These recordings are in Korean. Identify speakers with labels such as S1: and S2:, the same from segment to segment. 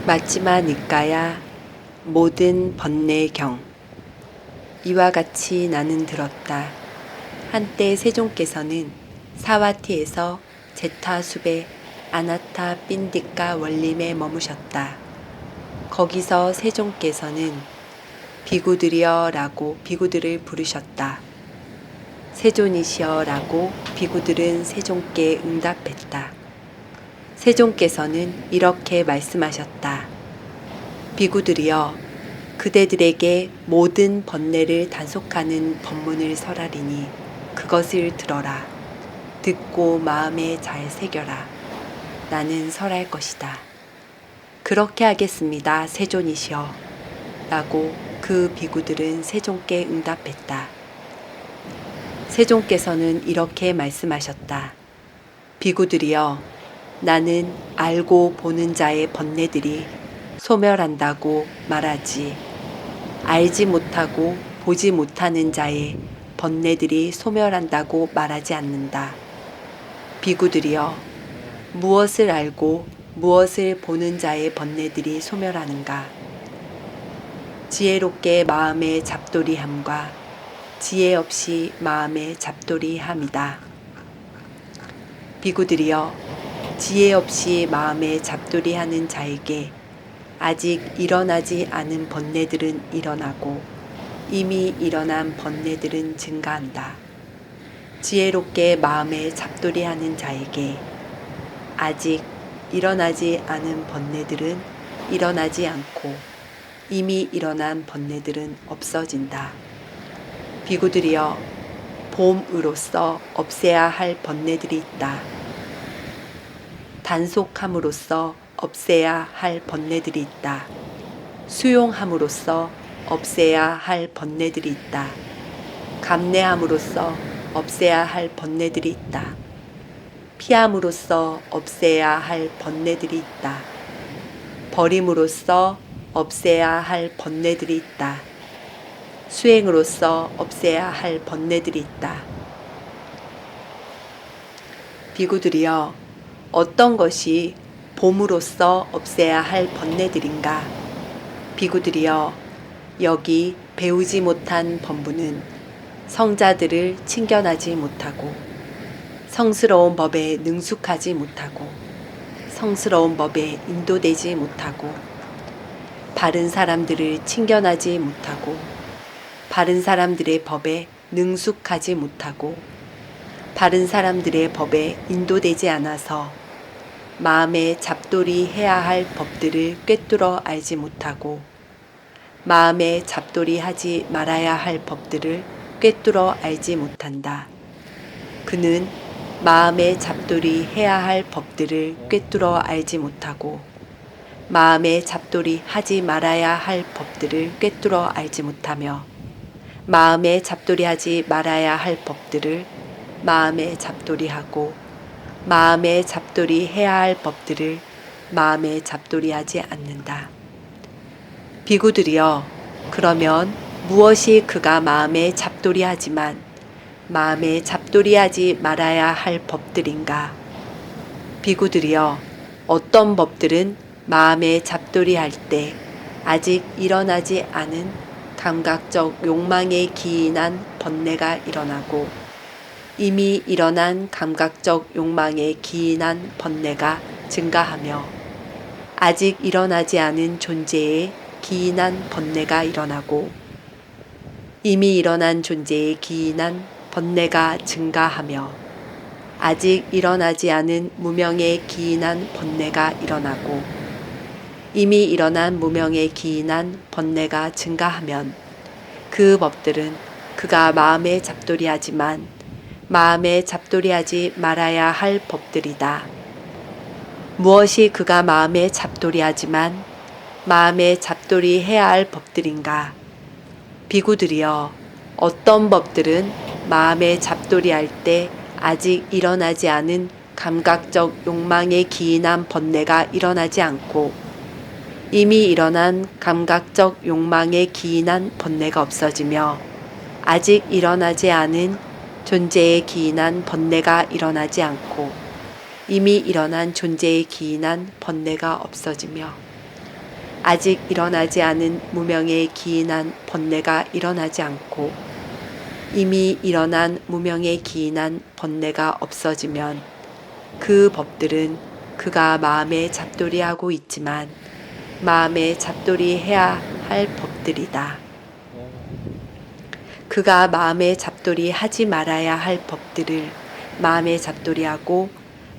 S1: 맞지마 니까야 모든 번뇌경. 이와 같이 나는 들었다. 한때 세종께서는 사와티에서 제타숲의 아나타 핀디까 원림에 머무셨다. 거기서 세종께서는 비구들이여 라고 비구들을 부르셨다. 세존이시여 라고 비구들은 세종께 응답했다. 세종께서는 이렇게 말씀하셨다. 비구들이여, 그대들에게 모든 번뇌를 단속하는 법문을 설하리니 그것을 들어라. 듣고 마음에 잘 새겨라. 나는 설할 것이다. 그렇게 하겠습니다, 세존이시여. 라고 그 비구들은 세종께 응답했다. 세종께서는 이렇게 말씀하셨다. 비구들이여, 나는 알고 보는 자의 번뇌들이 소멸한다고 말하지, 알지 못하고 보지 못하는 자의 번뇌들이 소멸한다고 말하지 않는다. 비구들이여, 무엇을 알고 무엇을 보는 자의 번뇌들이 소멸하는가? 지혜롭게 마음에 잡돌이함과 지혜 없이 마음에 잡돌이함이다. 비구들이여, 지혜 없이 마음에 잡돌이하는 자에게 아직 일어나지 않은 번뇌들은 일어나고 이미 일어난 번뇌들은 증가한다. 지혜롭게 마음에 잡돌이하는 자에게 아직 일어나지 않은 번뇌들은 일어나지 않고 이미 일어난 번뇌들은 없어진다. 비구들이여, 봄으로써 없애야 할 번뇌들이 있다. 단속함으로써 없애야 할 번뇌들이 있다. 수용함으로써 없애야 할 번뇌들이 있다. 감내함으로써 없애야 할 번뇌들이 있다. 피함으로써 없애야 할 번뇌들이 있다. 버림으로써 없애야 할 번뇌들이 있다. 수행으로써 없애야 할 번뇌들이 있다. 비구들이여, 어떤 것이 봄으로써 없애야 할 번뇌들인가? 비구들이여, 여기 배우지 못한 법문은 성자들을 친견하지 못하고 성스러운 법에 능숙하지 못하고 성스러운 법에 인도되지 못하고 바른 사람들을 친견하지 못하고 바른 사람들의 법에 능숙하지 못하고 바른 사람들의 법에 인도되지 않아서 마음에 잡돌이 해야 할 법들을 꿰뚫어 알지 못하고 마음에 잡돌이 하지 말아야 할 법들을 꿰뚫어 알지 못한다. 그는 마음에 잡돌이 해야 할 법들을 꿰뚫어 알지 못하고 마음에 잡돌이 하지 말아야 할 법들을 꿰뚫어 알지 못하며 마음에 잡돌이 하지 말아야 할 법들을 마음에 잡돌이 하고 마음에 잡돌이 해야 할 법들을 마음에 잡돌이 하지 않는다. 비구들이여, 그러면 무엇이 그가 마음에 잡돌이 하지만 마음에 잡돌이 하지 말아야 할 법들인가? 비구들이여, 어떤 법들은 마음에 잡돌이 할 때 아직 일어나지 않은 감각적 욕망에 기인한 번뇌가 일어나고 이미 일어난 감각적 욕망에 기인한 번뇌가 증가하며 아직 일어나지 않은 존재에 기인한 번뇌가 일어나고 이미 일어난 존재에 기인한 번뇌가 증가하며 아직 일어나지 않은 무명에 기인한 번뇌가 일어나고 이미 일어난 무명에 기인한 번뇌가 증가하면 그 법들은 그가 마음에 잡돌이하지만 마음에 잡돌이하지 말아야 할 법들이다. 무엇이 그가 마음에 잡돌이하지만 마음에 잡돌이 해야 할 법들인가? 비구들이여, 어떤 법들은 마음에 잡돌이 할 때 아직 일어나지 않은 감각적 욕망에 기인한 번뇌가 일어나지 않고 이미 일어난 감각적 욕망에 기인한 번뇌가 없어지며 아직 일어나지 않은 존재에 기인한 번뇌가 일어나지 않고 이미 일어난 존재에 기인한 번뇌가 없어지며 아직 일어나지 않은 무명의 기인한 번뇌가 일어나지 않고 이미 일어난 무명의 기인한 번뇌가 없어지면 그 법들은 그가 마음에 잡돌이하고 있지만 마음에 잡돌이해야 할 법들이다. 그가 마음에 잡돌이하지 말아야 할 법들을 마음에 잡돌이하고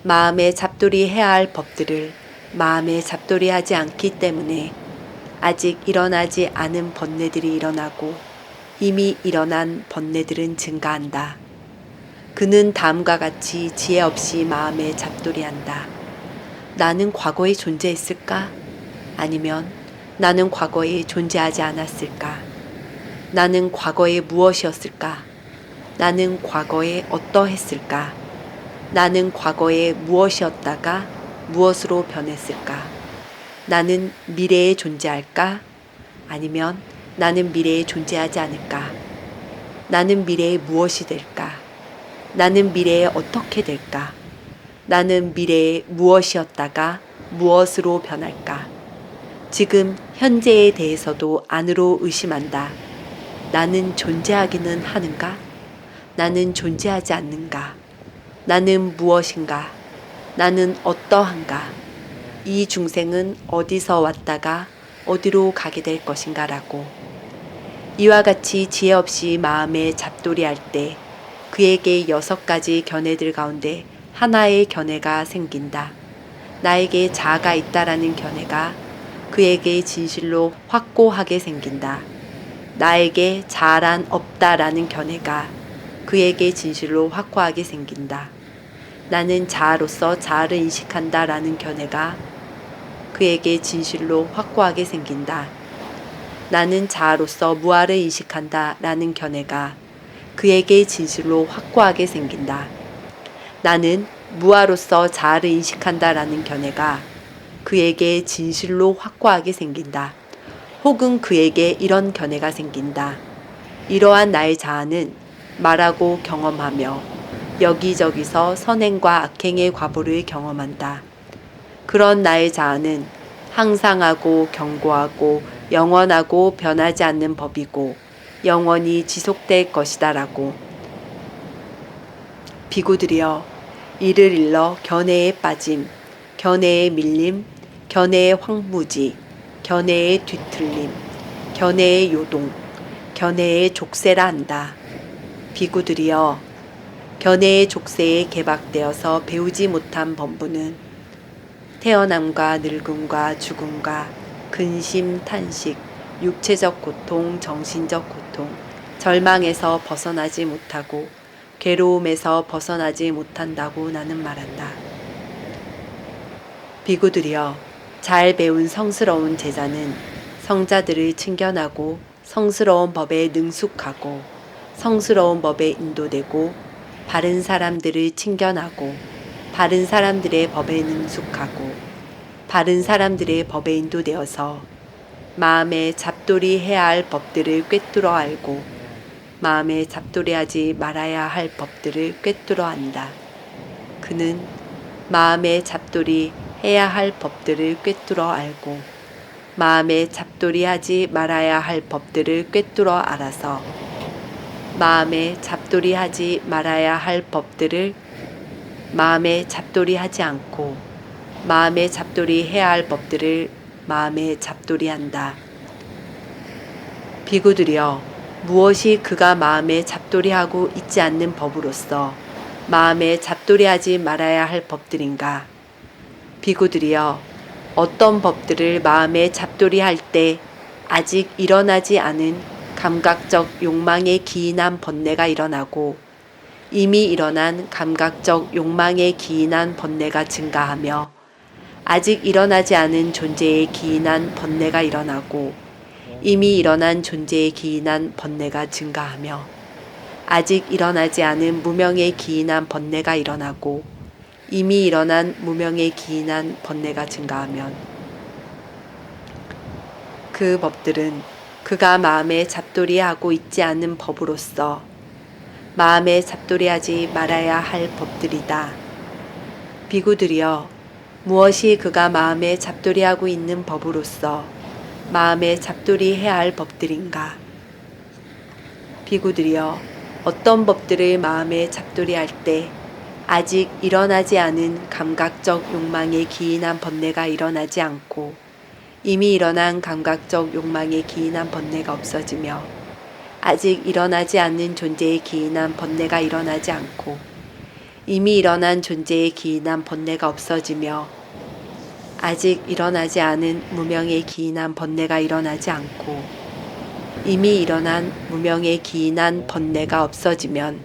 S1: 마음에 잡돌이해야 할 법들을 마음에 잡돌이하지 않기 때문에 아직 일어나지 않은 번뇌들이 일어나고 이미 일어난 번뇌들은 증가한다. 그는 다음과 같이 지혜 없이 마음에 잡돌이한다. 나는 과거에 존재했을까? 아니면 나는 과거에 존재하지 않았을까? 나는 과거에 무엇이었을까? 나는 과거에 어떠했을까? 나는 과거에 무엇이었다가 무엇으로 변했을까? 나는 미래에 존재할까? 아니면 나는 미래에 존재하지 않을까? 나는 미래에 무엇이 될까? 나는 미래에 어떻게 될까? 나는 미래에 무엇이었다가 무엇으로 변할까? 지금 현재에 대해서도 안으로 의심한다. 나는 존재하기는 하는가? 나는 존재하지 않는가? 나는 무엇인가? 나는 어떠한가? 이 중생은 어디서 왔다가 어디로 가게 될 것인가라고. 이와 같이 지혜 없이 마음에 잡돌이할 때 그에게 6가지 견해들 가운데 하나의 견해가 생긴다. 나에게 자아가 있다라는 견해가 그에게 진실로 확고하게 생긴다. 나에게 자아란 없다라는 견해가 그에게 진실로 확고하게 생긴다. 나는 자아로서 자아를 인식한다라는 견해가 그에게 진실로 확고하게 생긴다. 나는 자아로서 무아를 인식한다라는 견해가 그에게 진실로 확고하게 생긴다. 나는 무아로서 자아를 인식한다라는 견해가 그에게 진실로 확고하게 생긴다. 혹은 그에게 이런 견해가 생긴다. 이러한 나의 자아는 말하고 경험하며 여기저기서 선행과 악행의 과보를 경험한다. 그런 나의 자아는 항상하고 견고하고 영원하고 변하지 않는 법이고 영원히 지속될 것이다라고. 비구들이여, 이를 일러 견해에 빠짐, 견해에 밀림, 견해의 황무지, 견해의 뒤틀림, 견해의 요동, 견해의 족쇄라 한다. 비구들이여, 견해의 족쇄에 개박되어서 배우지 못한 범부는 태어남과 늙음과 죽음과 근심, 탄식, 육체적 고통, 정신적 고통, 절망에서 벗어나지 못하고 괴로움에서 벗어나지 못한다고 나는 말한다. 비구들이여, 잘 배운 성스러운 제자는 성자들을 친견하고 성스러운 법에 능숙하고 성스러운 법에 인도되고 바른 사람들을 친견하고 바른 사람들의 법에 능숙하고 바른 사람들의 법에 인도되어서 마음에 잡돌이해야 할 법들을 꿰뚫어 알고 마음에 잡돌이하지 말아야 할 법들을 꿰뚫어 안다. 그는 마음에 잡돌이해야 할 법들을 꿰뚫어 알고 마음에 잡돌이하지 말아야 할 법들을 꿰뚫어 알아서 마음에 잡돌이하지 말아야 할 법들을 마음에 잡돌이하지 않고 마음에 잡돌이해야 할 법들을 마음에 잡돌이한다. 비구들이여, 무엇이 그가 마음에 잡돌이하고 있지 않는 법으로서 마음에 잡돌이하지 말아야 할 법들인가? 비구들이여, 어떤 법들을 마음에 잡돌이할 때 아직 일어나지 않은 감각적 욕망의 기인한 번뇌가 일어나고 이미 일어난 감각적 욕망의 기인한 번뇌가 증가하며 아직 일어나지 않은 존재의 기인한 번뇌가 일어나고 이미 일어난 존재의 기인한 번뇌가 증가하며 아직 일어나지 않은 무명의 기인한 번뇌가 일어나고 이미 일어난 무명의 기인한 번뇌가 증가하면 그 법들은 그가 마음에 잡돌이하고 있지 않은 법으로서 마음에 잡돌이하지 말아야 할 법들이다. 비구들이여, 무엇이 그가 마음에 잡돌이하고 있는 법으로서 마음에 잡돌이해야 할 법들인가? 비구들이여, 어떤 법들을 마음에 잡돌이할 때 아직 일어나지 않은 감각적 욕망에 기인한 번뇌가 일어나지 않고 이미 일어난 감각적 욕망에 기인한 번뇌가 없어지며 아직 일어나지 않는 존재에 기인한 번뇌가 일어나지 않고 이미 일어난 존재에 기인한 번뇌가 없어지며 아직 일어나지 않은 무명에 기인한 번뇌가 일어나지 않고 이미 일어난 무명에 기인한 번뇌가 없어지면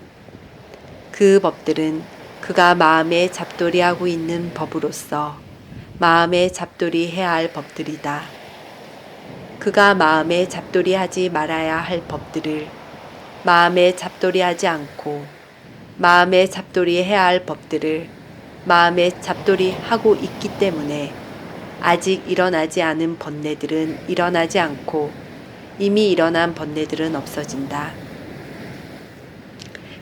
S1: 그 법들은 그가 마음에 잡돌이하고 있는 법으로서 마음에 잡돌이해야 할 법들이다. 그가 마음에 잡돌이하지 말아야 할 법들을 마음에 잡돌이하지 않고 마음에 잡돌이해야 할 법들을 마음에 잡돌이하고 있기 때문에 아직 일어나지 않은 번뇌들은 일어나지 않고 이미 일어난 번뇌들은 없어진다.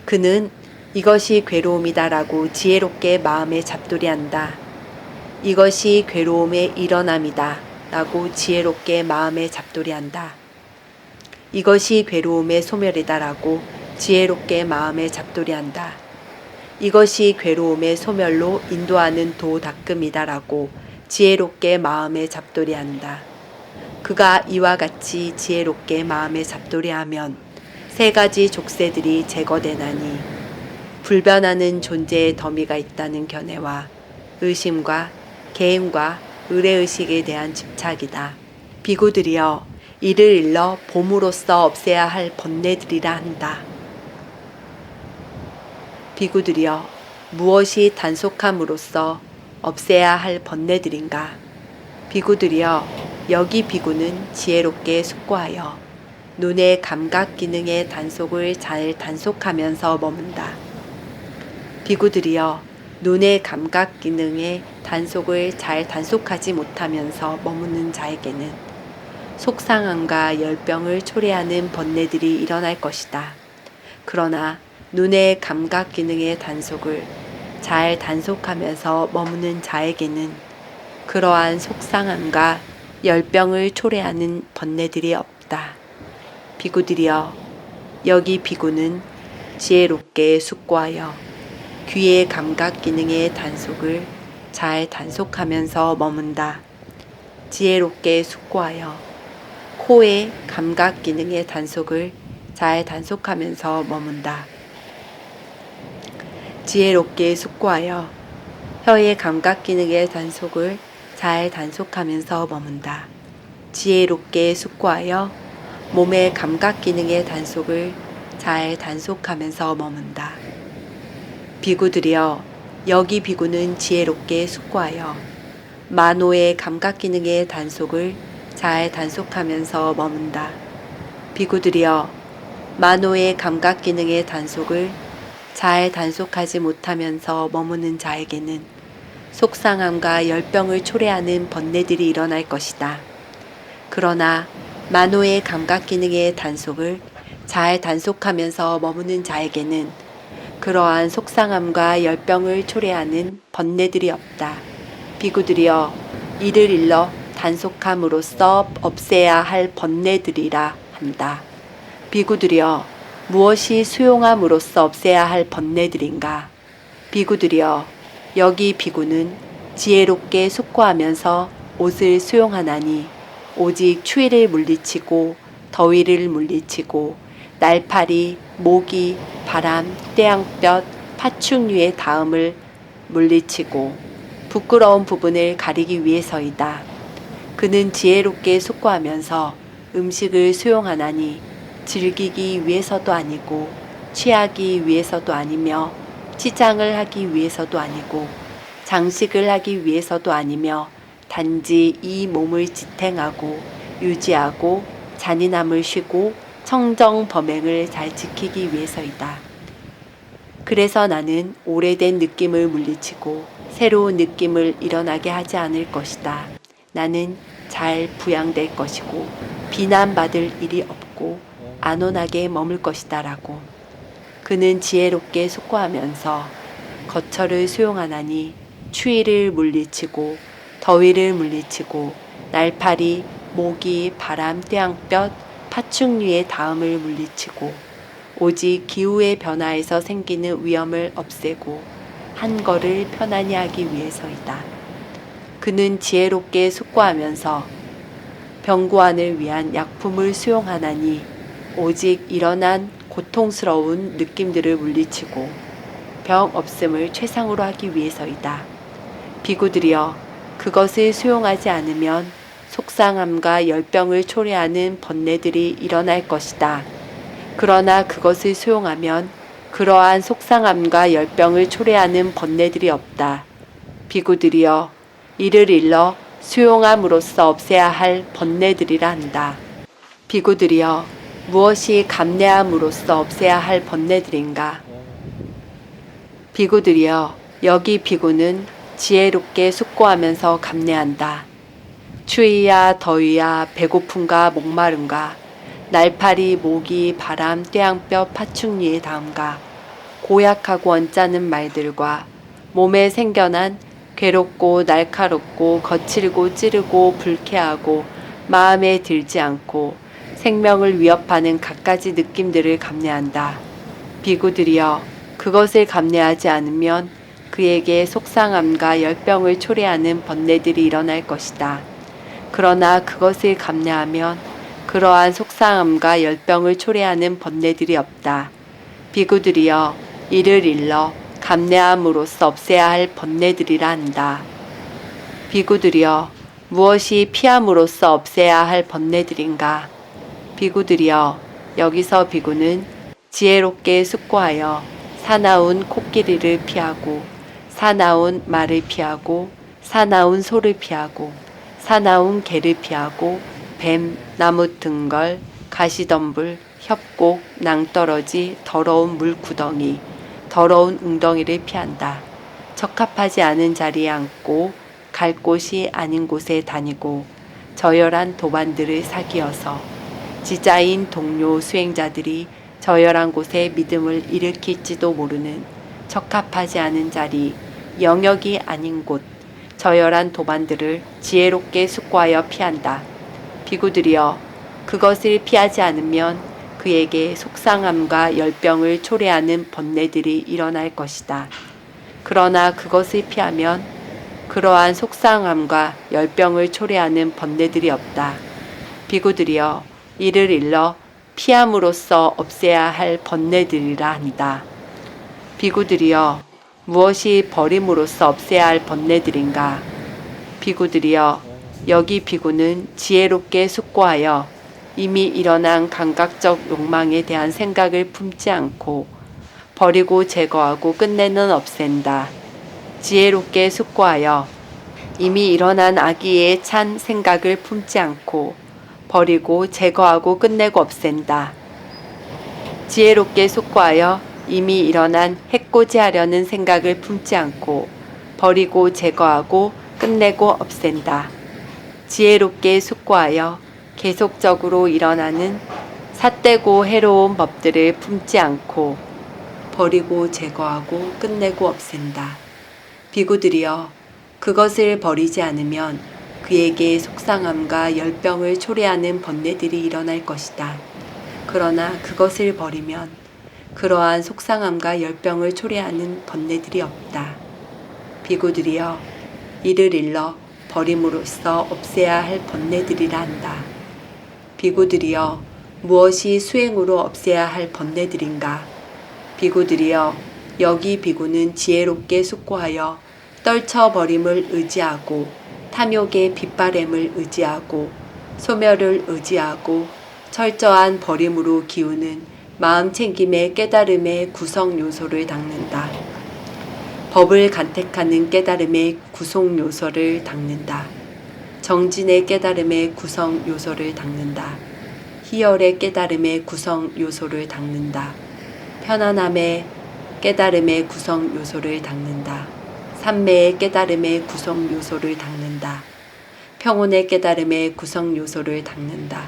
S1: 그는 이것이 괴로움이다라고 지혜롭게 마음에 잡돌이한다. 이것이 괴로움의 일어남이다 라고 지혜롭게 마음에 잡돌이한다. 이것이 괴로움의 소멸이다 라고 지혜롭게 마음에 잡돌이한다. 이것이 괴로움의 소멸로 인도하는 도닦음이다 라고 지혜롭게 마음에 잡돌이한다. 그가 이와 같이 지혜롭게 마음에 잡돌이하면 세 가지 족쇄들이 제거되나니 불변하는 존재의 더미가 있다는 견해와 의심과 개임과 의례의식에 대한 집착이다. 비구들이여, 이를 일러 봄으로써 없애야 할 번뇌들이라 한다. 비구들이여, 무엇이 단속함으로써 없애야 할 번뇌들인가? 비구들이여, 여기 비구는 지혜롭게 숙고하여 눈의 감각 기능의 단속을 잘 단속하면서 머문다. 비구들이여, 눈의 감각 기능의 단속을 잘 단속하지 못하면서 머무는 자에게는 속상함과 열병을 초래하는 번뇌들이 일어날 것이다. 그러나 눈의 감각 기능의 단속을 잘 단속하면서 머무는 자에게는 그러한 속상함과 열병을 초래하는 번뇌들이 없다. 비구들이여, 여기 비구는 지혜롭게 숙고하여 귀의 감각 기능의 단속을 잘 단속하면서 머문다. 지혜롭게 숙고하여 코의 감각 기능의 단속을 잘 단속하면서 머문다. 지혜롭게 숙고하여 혀의 감각 기능의 단속을 잘 단속하면서 머문다. 지혜롭게 숙고하여 몸의 감각 기능의 단속을 잘 단속하면서 머문다. 비구들이여, 여기 비구는 지혜롭게 숙고하여 만호의 감각 기능의 단속을 잘 단속하면서 머문다. 비구들이여, 만호의 감각 기능의 단속을 잘 단속하지 못하면서 머무는 자에게는 속상함과 열병을 초래하는 번뇌들이 일어날 것이다. 그러나 만호의 감각 기능의 단속을 잘 단속하면서 머무는 자에게는 그러한 속상함과 열병을 초래하는 번뇌들이 없다. 비구들이여, 이를 일러 단속함으로써 없애야 할 번뇌들이라 한다. 비구들이여, 무엇이 수용함으로써 없애야 할 번뇌들인가? 비구들이여, 여기 비구는 지혜롭게 숙고하면서 옷을 수용하나니 오직 추위를 물리치고 더위를 물리치고 날파리, 모기, 바람, 태양볕, 파충류의 다음을 물리치고 부끄러운 부분을 가리기 위해서이다. 그는 지혜롭게 숙고하면서 음식을 수용하나니 즐기기 위해서도 아니고 취하기 위해서도 아니며 치장을 하기 위해서도 아니고 장식을 하기 위해서도 아니며 단지 이 몸을 지탱하고 유지하고 잔인함을 쉬고 청정 범행을 잘 지키기 위해서이다. 그래서 나는 오래된 느낌을 물리치고 새로운 느낌을 일어나게 하지 않을 것이다. 나는 잘 부양될 것이고 비난받을 일이 없고 안온하게 머물 것이다 라고. 그는 지혜롭게 숙고하면서 거처를 수용하나니 추위를 물리치고 더위를 물리치고 날파리, 모기, 바람, 태양볕, 파충류의 다음을 물리치고 오직 기후의 변화에서 생기는 위험을 없애고 한 걸을 편안히 하기 위해서이다. 그는 지혜롭게 숙고하면서 병고안을 위한 약품을 수용하나니 오직 일어난 고통스러운 느낌들을 물리치고 병 없음을 최상으로 하기 위해서이다. 비구들이여, 그것을 수용하지 않으면 속상함과 열병을 초래하는 번뇌들이 일어날 것이다. 그러나 그것을 수용하면 그러한 속상함과 열병을 초래하는 번뇌들이 없다. 비구들이여, 이를 일러 수용함으로써 없애야 할 번뇌들이라 한다. 비구들이여, 무엇이 감내함으로써 없애야 할 번뇌들인가? 비구들이여, 여기 비구는 지혜롭게 숙고하면서 감내한다. 추위야 더위야 배고픔과 목마름과 날파리, 모기, 바람, 태양볕, 파충류의 다음과 고약하고 언짢은 말들과 몸에 생겨난 괴롭고 날카롭고 거칠고 찌르고 불쾌하고 마음에 들지 않고 생명을 위협하는 갖가지 느낌들을 감내한다. 비구들이여, 그것을 감내하지 않으면 그에게 속상함과 열병을 초래하는 번뇌들이 일어날 것이다. 그러나 그것을 감내하면 그러한 속상함과 열병을 초래하는 번뇌들이 없다. 비구들이여, 이를 일러 감내함으로써 없애야 할 번뇌들이라 한다. 비구들이여, 무엇이 피함으로써 없애야 할 번뇌들인가? 비구들이여, 여기서 비구는 지혜롭게 숙고하여 사나운 코끼리를 피하고 사나운 말을 피하고 사나운 소를 피하고 사나운 개를 피하고 뱀, 나무등걸, 가시덤불, 협곡, 낭떠러지, 더러운 물구덩이, 더러운 웅덩이를 피한다. 적합하지 않은 자리에 앉고 갈 곳이 아닌 곳에 다니고 저열한 도반들을 사귀어서 지자인 동료 수행자들이 저열한 곳에 믿음을 일으킬지도 모르는 적합하지 않은 자리, 영역이 아닌 곳, 저열한 도반들을 지혜롭게 숙고하여 피한다. 비구들이여, 그것을 피하지 않으면 그에게 속상함과 열병을 초래하는 번뇌들이 일어날 것이다. 그러나 그것을 피하면 그러한 속상함과 열병을 초래하는 번뇌들이 없다. 비구들이여, 이를 일러 피함으로써 없애야 할 번뇌들이라 한다. 비구들이여, 무엇이 버림으로써 없애야 할 번뇌들인가? 비구들이여, 여기 비구는 지혜롭게 숙고하여 이미 일어난 감각적 욕망에 대한 생각을 품지 않고 버리고 제거하고 끝내는 없앤다. 지혜롭게 숙고하여 이미 일어난 악의에 찬 생각을 품지 않고 버리고 제거하고 끝내고 없앤다. 지혜롭게 숙고하여 이미 일어난 해코지하려는 생각을 품지 않고 버리고 제거하고 끝내고 없앤다. 지혜롭게 숙고하여 계속적으로 일어나는 삿되고 해로운 법들을 품지 않고 버리고 제거하고 끝내고 없앤다. 비구들이여, 그것을 버리지 않으면 그에게 속상함과 열병을 초래하는 번뇌들이 일어날 것이다. 그러나 그것을 버리면 그러한 속상함과 열병을 초래하는 번뇌들이 없다. 비구들이여, 이를 일러 버림으로써 없애야 할 번뇌들이라 한다. 비구들이여, 무엇이 수행으로 없애야 할 번뇌들인가? 비구들이여, 여기 비구는 지혜롭게 숙고하여 떨쳐버림을 의지하고 탐욕의 빗바램을 의지하고 소멸을 의지하고 철저한 버림으로 기우는 마음 챙김의 깨달음의 구성 요소를 닦는다. 법을 간택하는 깨달음의 구성 요소를 닦는다. 정진의 깨달음의 구성 요소를 닦는다. 희열의 깨달음의 구성 요소를 닦는다. 편안함의 깨달음의 구성 요소를 닦는다. 삼매의 깨달음의 구성 요소를 닦는다. 평온의 깨달음의 구성 요소를 닦는다.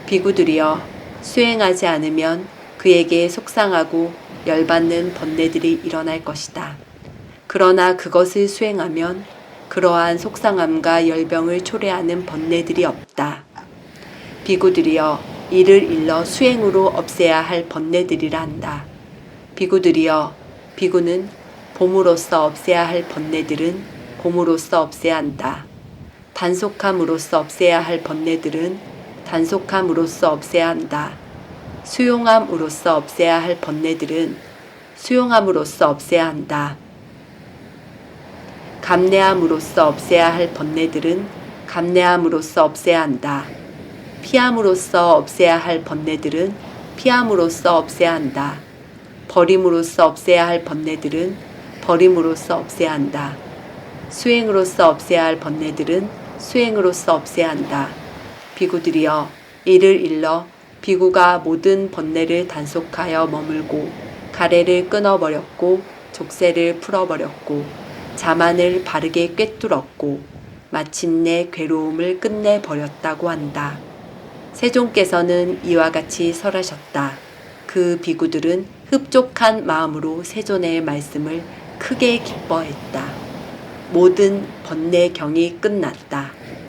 S1: 비구들이여, 수행하지 않으면 그에게 속상하고 열받는 번뇌들이 일어날 것이다. 그러나 그것을 수행하면 그러한 속상함과 열병을 초래하는 번뇌들이 없다. 비구들이여 이를 일러 수행으로 없애야 할 번뇌들이라 한다. 비구들이여 비구는 봄으로써 없애야 할 번뇌들은 봄으로써 없애야 한다. 단속함으로써 없애야 할 번뇌들은 단속함으로써 없애야 한다. 수용함으로써 없애야 할 번뇌들은 수용함으로써 없애야 한다. 감내함으로써 없애야 할 번뇌들은 감내함으로써 없애야 한다. 피함으로써 없애야 할 번뇌들은 피함으로써 없애야 한다. 버림으로써 없애야 할 번뇌들은 버림으로써 없애야 한다. 수행으로써 없애야 할 번뇌들은 수행으로써 없애야 한다. 비구들이여 이를 일러 비구가 모든 번뇌를 단속하여 머물고 가래를 끊어버렸고 족쇄를 풀어버렸고 자만을 바르게 꿰뚫었고 마침내 괴로움을 끝내버렸다고 한다. 세존께서는 이와 같이 설하셨다. 그 비구들은 흡족한 마음으로 세존의 말씀을 크게 기뻐했다. 모든 번뇌경이 끝났다.